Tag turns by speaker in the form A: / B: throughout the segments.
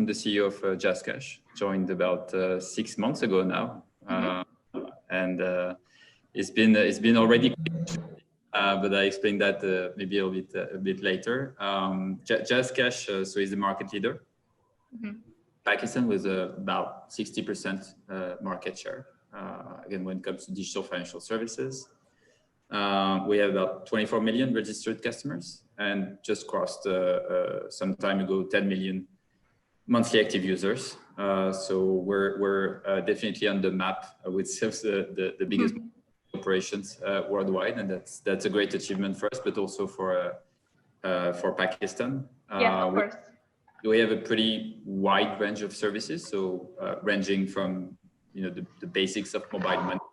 A: I'm the CEO of JazzCash. Joined about 6 months ago now, and it's been already. But I explained that maybe a bit later. JazzCash so is the market leader. Pakistan with about 60% market share. Again, when it comes to digital financial services, we have about 24 million registered customers and just crossed some time ago 10 million monthly active users. So we're definitely on the map with the biggest operations worldwide, and that's a great achievement for us, but also for Pakistan.
B: Yeah, of course.
A: We have a pretty wide range of services, so ranging from the basics of mobile money,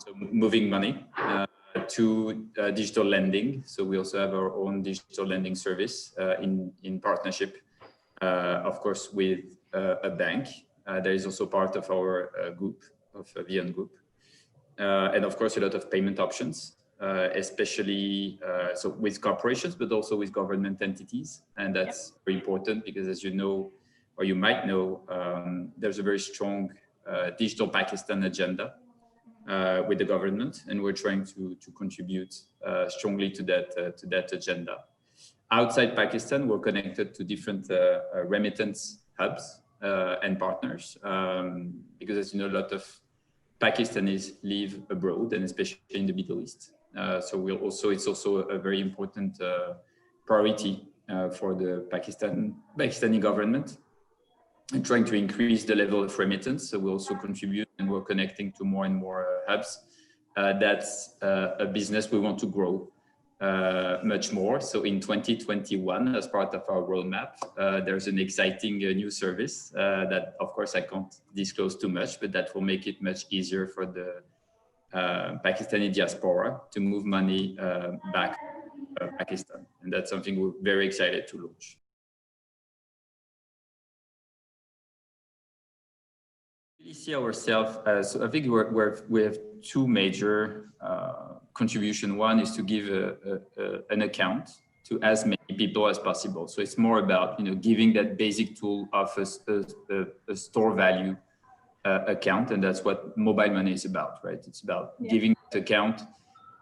A: so moving money, to digital lending. So we also have our own digital lending service in partnership, of course, with a bank. That is also part of our group of VN Group, and of course a lot of payment options. Especially so with corporations, but also with government entities. And that's very important because, as you know, or you might know, there's a very strong digital Pakistan agenda with the government, and we're trying to contribute strongly to that agenda. Outside Pakistan, we're connected to different remittance hubs and partners, because, as you know, a lot of Pakistanis live abroad, and especially in the Middle East. So it's also a very important priority for the Pakistani government, and trying to increase the level of remittance. So we also contribute, and we're connecting to more and more hubs. That's a business we want to grow much more. So in 2021, as part of our roadmap, there's an exciting new service that, of course, I can't disclose too much, but that will make it much easier for the Pakistani diaspora to move money back to Pakistan. And that's something we're very excited to launch. We see ourselves as, I think we have two major contributions. One is to give an account to as many people as possible. So it's more about giving that basic tool of a store value account, and that's what mobile money is about, right? It's about giving that account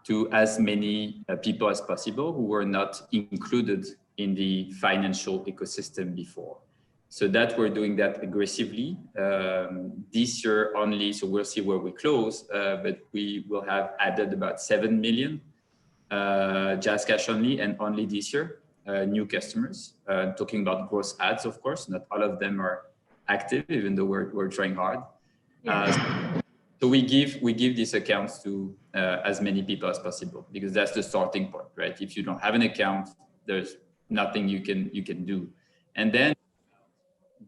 A: to as many people as possible who were not included in the financial ecosystem before. So that we're doing that aggressively this year only. So we'll see where we close, but we will have added about 7 million JazzCash only, and only this year, new customers. Talking about gross adds, of course, not all of them are active, even though we're trying hard. So we give these accounts to as many people as possible, because that's the starting point, right? If you don't have an account, there's nothing you can do. And then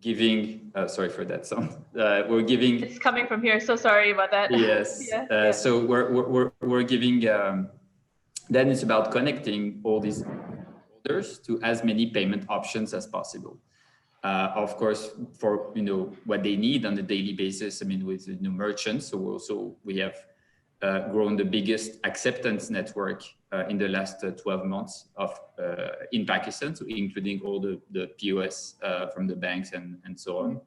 A: giving, sorry for that sound. We're giving.
B: It's coming from here, so sorry about that.
A: Yes. So we're giving. Then it's about connecting all these holders to as many payment options as possible. Of course, for what they need on a daily basis. I mean, with new merchants. So we have grown the biggest acceptance network in the last 12 months in Pakistan, so including all the POS from the banks and so on.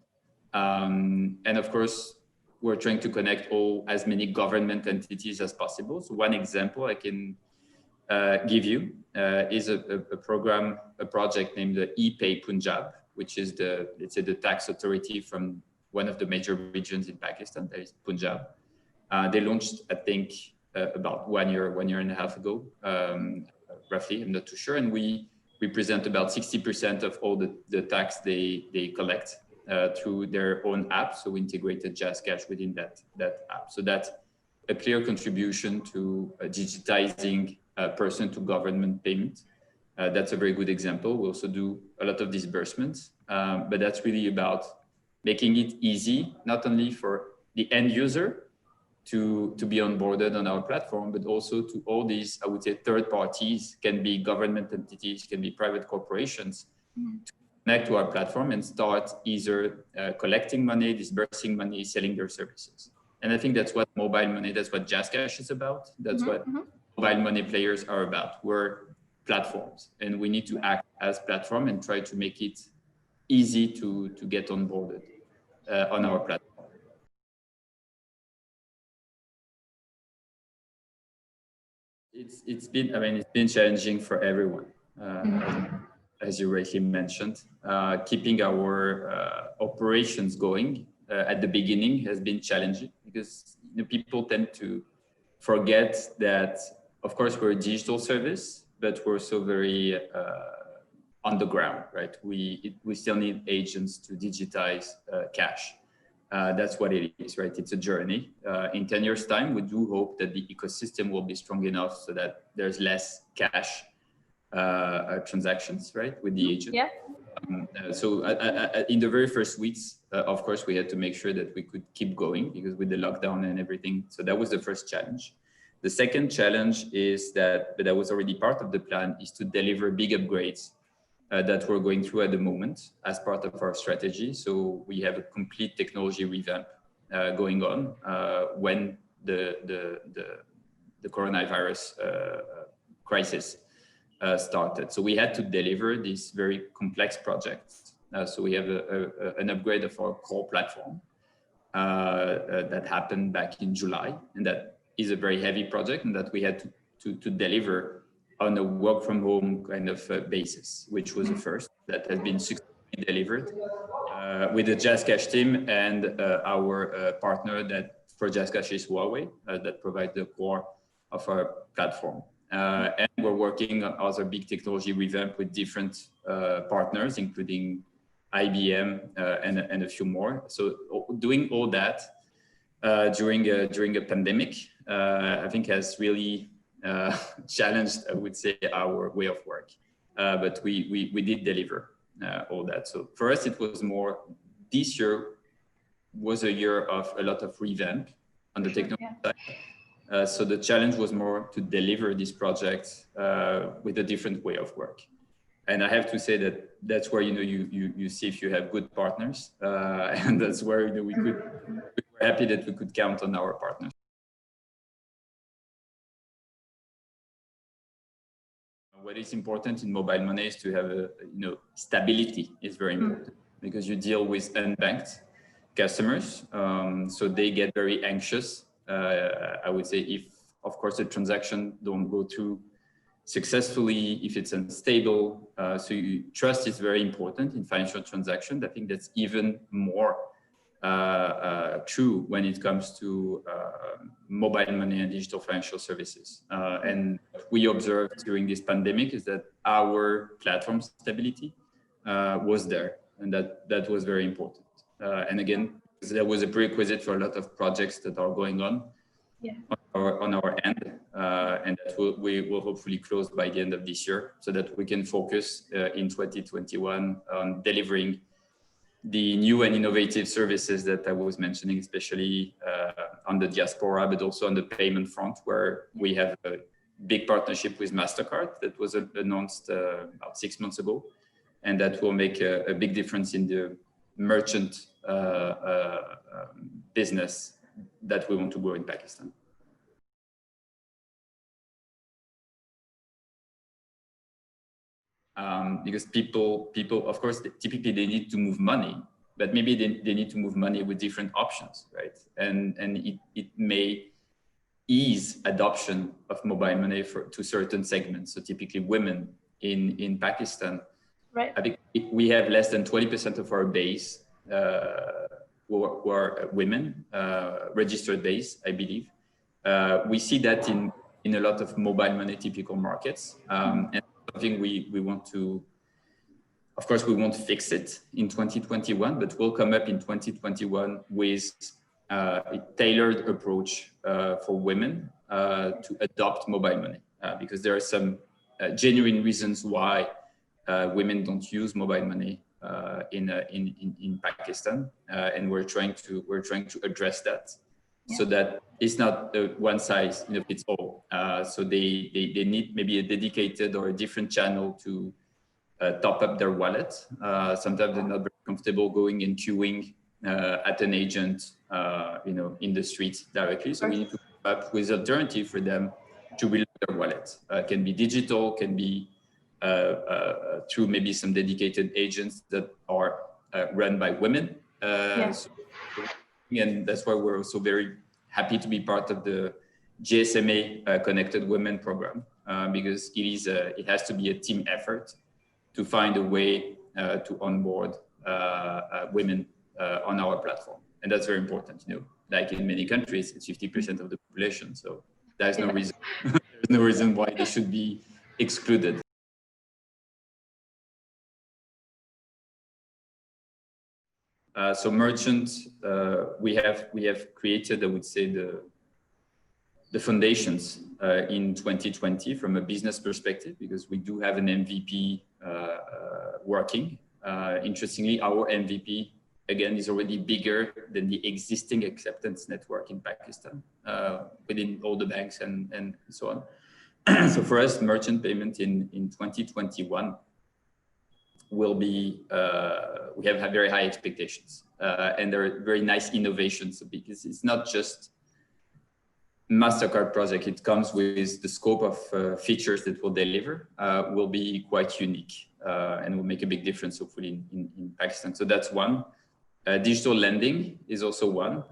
A: And of course, we're trying to connect as many government entities as possible. So one example I can give you is a project named the ePay Punjab, which is the tax authority from one of the major regions in Pakistan, that is Punjab. They launched, I think, about 1 year and a half ago, roughly. I'm not too sure. And we represent about 60% of all the tax they collect through their own app. So we integrated JazzCash within that app. So that's a clear contribution to digitizing person-to-government payment. That's a very good example. We also do a lot of disbursements, but that's really about making it easy, not only for the end user to be onboarded on our platform, but also to all these, I would say, third parties, can be government entities, can be private corporations, to connect to our platform and start either collecting money, disbursing money, selling their services. And I think that's what mobile money, that's what JazzCash is about. That's what mobile money players are about. We're platforms, and we need to act as platform and try to make it easy to get onboarded on our platform. It's been challenging for everyone, as you rightly mentioned. Keeping our operations going at the beginning has been challenging because people tend to forget that, of course, we're a digital service, but we're so very on the ground, right? We still need agents to digitize cash. That's what it is, right? It's a journey. In 10 years' time, we do hope that the ecosystem will be strong enough so that there's less cash transactions, right, with the agent.
B: Yeah.
A: So in the very first weeks, of course, we had to make sure that we could keep going because with the lockdown and everything. So that was the first challenge. The second challenge is that, but that was already part of the plan, is to deliver big upgrades that we're going through at the moment as part of our strategy. So we have a complete technology revamp going on when the coronavirus crisis started. So we had to deliver this very complex project. So we have an upgrade of our core platform that happened back in July, and that is a very heavy project, and that we had to deliver on a work from home kind of basis, which was a first that has been successfully delivered with the JazzCash team and our partner that for JazzCash is Huawei that provides the core of our platform. And we're working on other big technology revamp with different partners, including IBM and a few more. So doing all that during a pandemic, I think has really challenged, I would say, our way of work. But we did deliver all that. So for us, it was more, this year was a year of a lot of revamp on the technology side. So the challenge was more to deliver this project with a different way of work. And I have to say that that's where you see if you have good partners, and that's where we were happy that we could count on our partners. What is important in mobile money is to have stability is very important because you deal with unbanked customers, so they get very anxious. I would say if, of course, the transaction don't go through successfully, if it's unstable. So trust is very important in financial transactions. I think that's even more true when it comes to mobile money and digital financial services. And what we observed during this pandemic is that our platform stability was there, and that was very important. And again, there was a prerequisite for a lot of projects that are going on on our end, and that we will hopefully close by the end of this year, so that we can focus in 2021 on delivering the new and innovative services that I was mentioning, especially on the diaspora, but also on the payment front, where we have a big partnership with MasterCard that was announced about 6 months ago, and that will make a big difference in the merchant business that we want to grow in Pakistan. Because people, of course, typically they need to move money, but maybe they need to move money with different options, right? And it may ease adoption of mobile money to certain segments. So typically women in Pakistan,
B: right?
A: I think we have less than 20% of our base who are women, registered base, I believe. We see that in a lot of mobile money typical markets. And something we want to, of course, we won't fix it in 2021, but we'll come up in 2021 with a tailored approach for women to adopt mobile money, because there are some genuine reasons why women don't use mobile money in Pakistan, and we're trying to address that. So that it's not one size fits all. So they need maybe a dedicated or a different channel to top up their wallet. Sometimes they're not very comfortable going and queuing at an agent, in the streets directly. So we need to come up with alternative for them to reload their wallet. Can be digital, can be through maybe some dedicated agents that are run by women. And that's why we're also very happy to be part of the GSMA Connected Women program, because it has to be a team effort to find a way to onboard women on our platform. And that's very important, like in many countries, it's 50% of the population. So there's no reason, there's no reason why they should be excluded. So merchants, we have created, I would say, the foundations in 2020 from a business perspective, because we do have an MVP working. Interestingly, our MVP, again, is already bigger than the existing acceptance network in Pakistan, within all the banks and so on. So for us, merchant payment in 2021 will be, we have had very high expectations, and there are very nice innovations, because it's not just MasterCard project, it comes with the scope of features that will deliver, will be quite unique, and will make a big difference hopefully in Pakistan. So that's one. Digital lending is also one.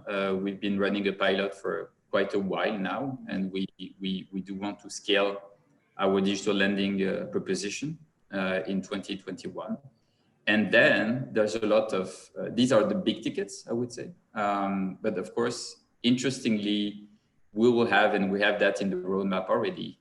A: We've been running a pilot for quite a while now, and we do want to scale our digital lending proposition in 2021. And then there's a lot of, these are the big tickets, I would say. But of course, interestingly, we will have, and we have that in the roadmap already,